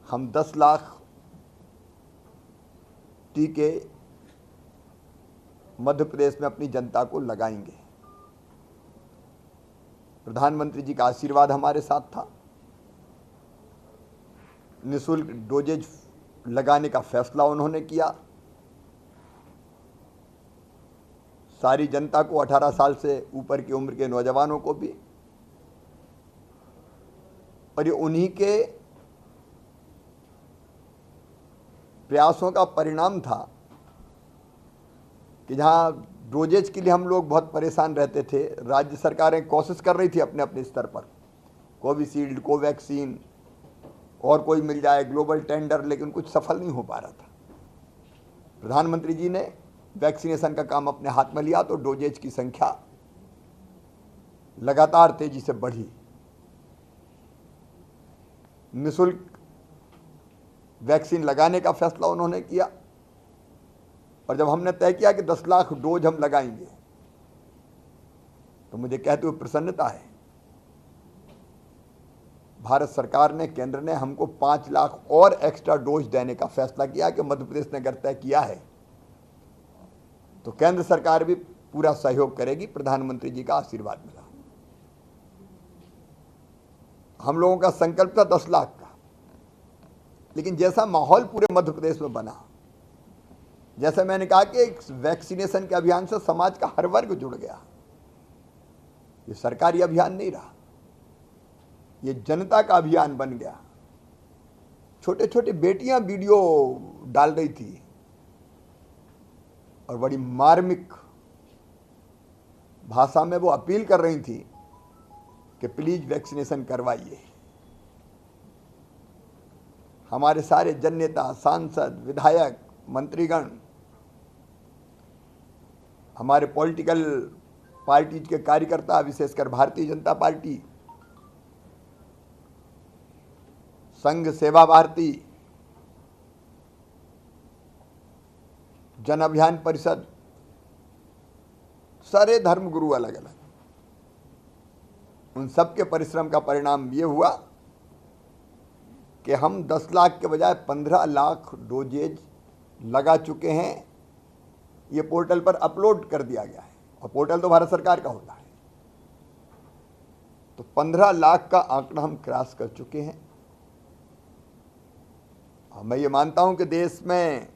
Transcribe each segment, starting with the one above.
हम 10 लाख टीके मध्य प्रदेश में अपनी जनता को लगाएंगे। प्रधानमंत्री जी का आशीर्वाद हमारे साथ था। निःशुल्क डोजेज लगाने का फैसला उन्होंने किया। सारी जनता को, 18 साल से ऊपर की उम्र के नौजवानों को भी, और ये उन्हीं के प्रयासों का परिणाम था कि जहां डोजेज के लिए हम लोग बहुत परेशान रहते थे, राज्य सरकारें कोशिश कर रही थी अपने अपने स्तर पर, कोविशील्ड, कोवैक्सीन और कोई मिल जाए, ग्लोबल टेंडर, लेकिन कुछ सफल नहीं हो पा रहा था। प्रधानमंत्री जी ने वैक्सीनेशन का काम अपने हाथ में लिया तो डोजेज की संख्या लगातार तेजी से बढ़ी। निःशुल्क वैक्सीन लगाने का फैसला उन्होंने किया और जब हमने तय किया कि 10 लाख डोज हम लगाएंगे तो मुझे कहते हुए प्रसन्नता है, भारत सरकार ने, केंद्र ने हमको 5 लाख और एक्स्ट्रा डोज देने का फैसला किया कि मध्य प्रदेश ने अगर तय किया है तो केंद्र सरकार भी पूरा सहयोग करेगी। प्रधानमंत्री जी का आशीर्वाद मिला। हम लोगों का संकल्प था 10 लाख का, लेकिन जैसा माहौल पूरे मध्य प्रदेश में बना, जैसे मैंने कहा कि वैक्सीनेशन के अभियान से समाज का हर वर्ग जुड़ गया। ये सरकारी अभियान नहीं रहा, ये जनता का अभियान बन गया। छोटे छोटे बेटियां वीडियो डाल रही थी और बड़ी मार्मिक भाषा में वो अपील कर रही थी कि प्लीज वैक्सीनेशन करवाइए। हमारे सारे जननेता, सांसद, विधायक, मंत्रीगण, हमारे पॉलिटिकल पार्टीज के कार्यकर्ता, विशेषकर भारतीय जनता पार्टी, संघ सेवा भारती, जन अभियान परिषद, सारे धर्मगुरु अलग अलग, उन सबके परिश्रम का परिणाम ये हुआ कि हम 10 लाख के बजाय 15 लाख डोजेज लगा चुके हैं। ये पोर्टल पर अपलोड कर दिया गया है और पोर्टल तो भारत सरकार का होता है। तो 15 लाख का आंकड़ा हम क्रॉस कर चुके हैं। मैं ये मानता हूं कि देश में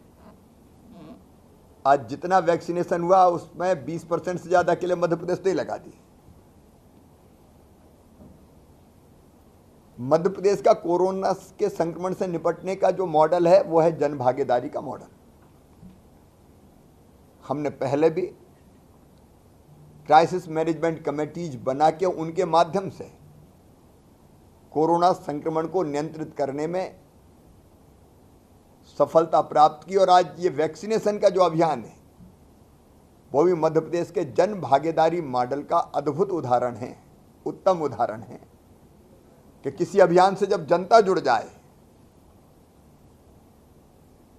आज जितना वैक्सीनेशन हुआ उसमें 20% से ज्यादा के लिए मध्य प्रदेश ने लगा दी। मध्य प्रदेश का कोरोना के संक्रमण से निपटने का जो मॉडल है वो है जन भागीदारी का मॉडल। हमने पहले भी क्राइसिस मैनेजमेंट कमेटीज बना के उनके माध्यम से कोरोना संक्रमण को नियंत्रित करने में सफलता प्राप्त की और आज ये वैक्सीनेशन का जो अभियान है वो भी मध्य प्रदेश के जन भागीदारी मॉडल का अद्भुत उदाहरण है, उत्तम उदाहरण है कि किसी अभियान से जब जनता जुड़ जाए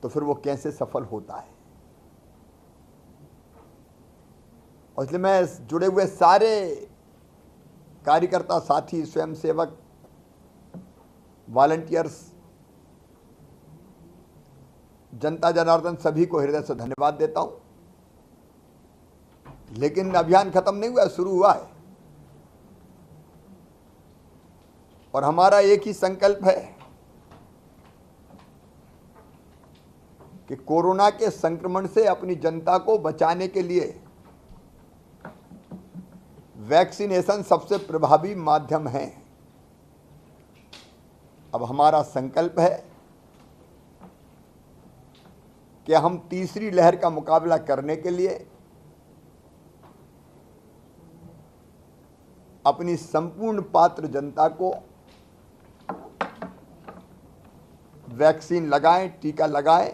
तो फिर वो कैसे सफल होता है। और इसलिए मैं जुड़े हुए सारे कार्यकर्ता, साथी, स्वयंसेवक, वॉलंटियर्स, जनता जनार्दन सभी को हृदय से धन्यवाद देता हूं। लेकिन अभियान खत्म नहीं हुआ, शुरू हुआ है और हमारा एक ही संकल्प है कि कोरोना के संक्रमण से अपनी जनता को बचाने के लिए वैक्सीनेशन सबसे प्रभावी माध्यम है। अब हमारा संकल्प है कि हम तीसरी लहर का मुकाबला करने के लिए अपनी संपूर्ण पात्र जनता को वैक्सीन लगाएं, टीका लगाएं,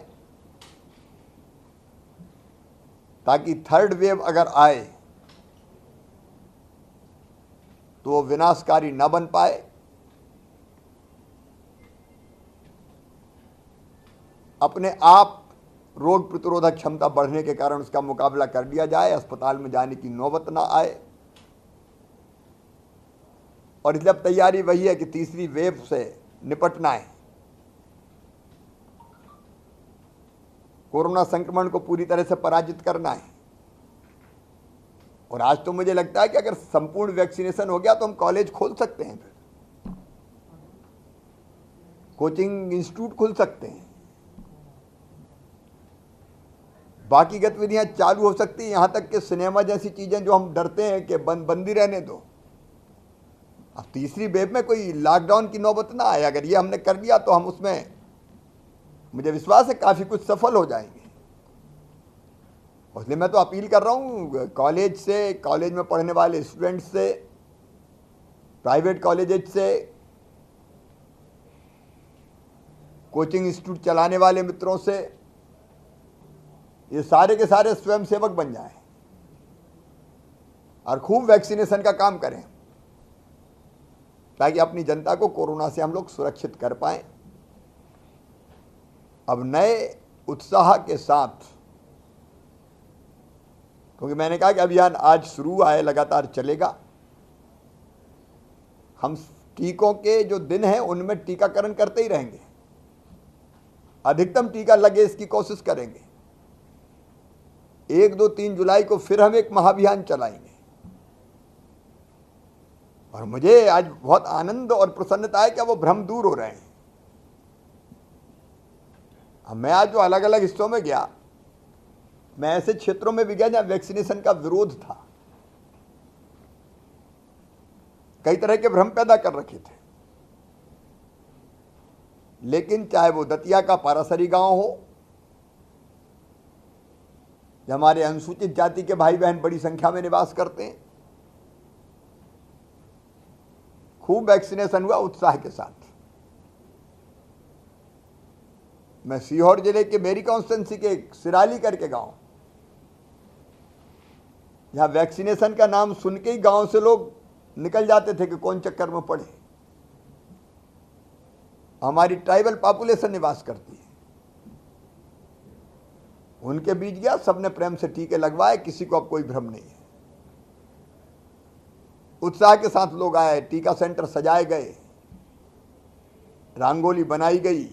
ताकि थर्ड वेव अगर आए तो वो विनाशकारी न बन पाए। अपने आप रोग प्रतिरोधक क्षमता बढ़ने के कारण उसका मुकाबला कर लिया जाए, अस्पताल में जाने की नौबत ना आए। और इसलिए अब तैयारी वही है कि तीसरी वेव से निपटना है। कोरोना संक्रमण को पूरी तरह से पराजित करना है। और आज तो मुझे लगता है कि अगर संपूर्ण वैक्सीनेशन हो गया तो हम कॉलेज खोल सकते हैं, फिर कोचिंग इंस्टीट्यूट खुल सकते हैं, बाकी गतिविधियां चालू हो सकती हैं, यहां तक कि सिनेमा जैसी चीजें जो हम डरते हैं कि बंदी रहने दो। अब तीसरी वेव में कोई लॉकडाउन की नौबत ना आए, अगर ये हमने कर लिया तो हम उसमें, मुझे विश्वास है, काफी कुछ सफल हो जाएंगे। इसलिए मैं तो अपील कर रहा हूं कॉलेज से, कॉलेज में पढ़ने वाले स्टूडेंट्स से, प्राइवेट कॉलेजेस से, कोचिंग इंस्टीट्यूट चलाने वाले मित्रों से, ये सारे के सारे स्वयंसेवक बन जाएं और खूब वैक्सीनेशन का काम करें ताकि अपनी जनता को कोरोना से हम लोग सुरक्षित कर पाएं। अब नए उत्साह के साथ, क्योंकि मैंने कहा कि अभियान आज शुरू हुआ है, लगातार चलेगा। हम टीकों के जो दिन हैं उनमें टीकाकरण करते ही रहेंगे, अधिकतम टीका लगे इसकी कोशिश करेंगे। 1, 2, 3 जुलाई को फिर हम एक महाअभियान चलाएंगे। और मुझे आज बहुत आनंद और प्रसन्नता है कि वो भ्रम दूर हो रहे हैं। अब मैं आज जो अलग अलग हिस्सों में गया, मैं ऐसे क्षेत्रों में भी गया जहां वैक्सीनेशन का विरोध था, कई तरह के भ्रम पैदा कर रखे थे। लेकिन चाहे वो दतिया का पारासरी गांव हो, हमारे अनुसूचित जाति के भाई बहन बड़ी संख्या में निवास करते हैं, खूब वैक्सीनेशन हुआ उत्साह के साथ। मैं सीहोर जिले के मेरी कॉन्स्टिट्यूंसी के सिराली करके गांव, जहां वैक्सीनेशन का नाम सुन के ही गांव से लोग निकल जाते थे कि कौन चक्कर में पड़े। हमारी ट्राइबल पॉपुलेशन निवास करती है, उनके बीच गया, सबने प्रेम से टीके लगवाए, किसी को अब कोई भ्रम नहीं है। उत्साह के साथ लोग आए, टीका सेंटर सजाए गए, रंगोली बनाई गई,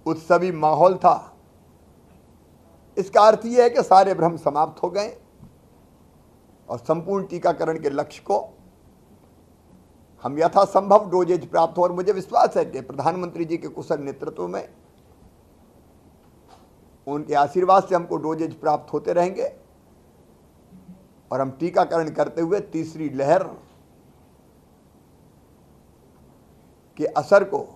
उत्सवी माहौल था। इसका अर्थ यह है कि सारे भ्रम समाप्त हो गए और संपूर्ण टीकाकरण के लक्ष्य को हम यथासंभव डोजेज प्राप्त हो। और मुझे विश्वास है कि प्रधानमंत्री जी के कुशल नेतृत्व में, उनके आशीर्वाद से हमको डोजेज प्राप्त होते रहेंगे और हम टीकाकरण करते हुए तीसरी लहर के असर को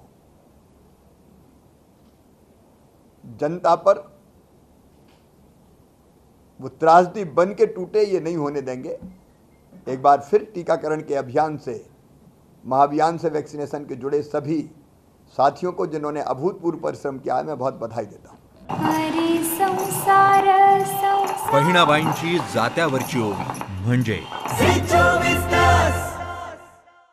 जनता पर वो त्रासदी बन के टूटे, ये नहीं होने देंगे। एक बार फिर टीकाकरण के अभियान से, महाअभियान से वैक्सीनेशन के जुड़े सभी साथियों को जिन्होंने अभूतपूर्व परिश्रम किया है, मैं बहुत बधाई देता हूं। बहिणाबाईंची जात्यावरची ओवी म्हणजे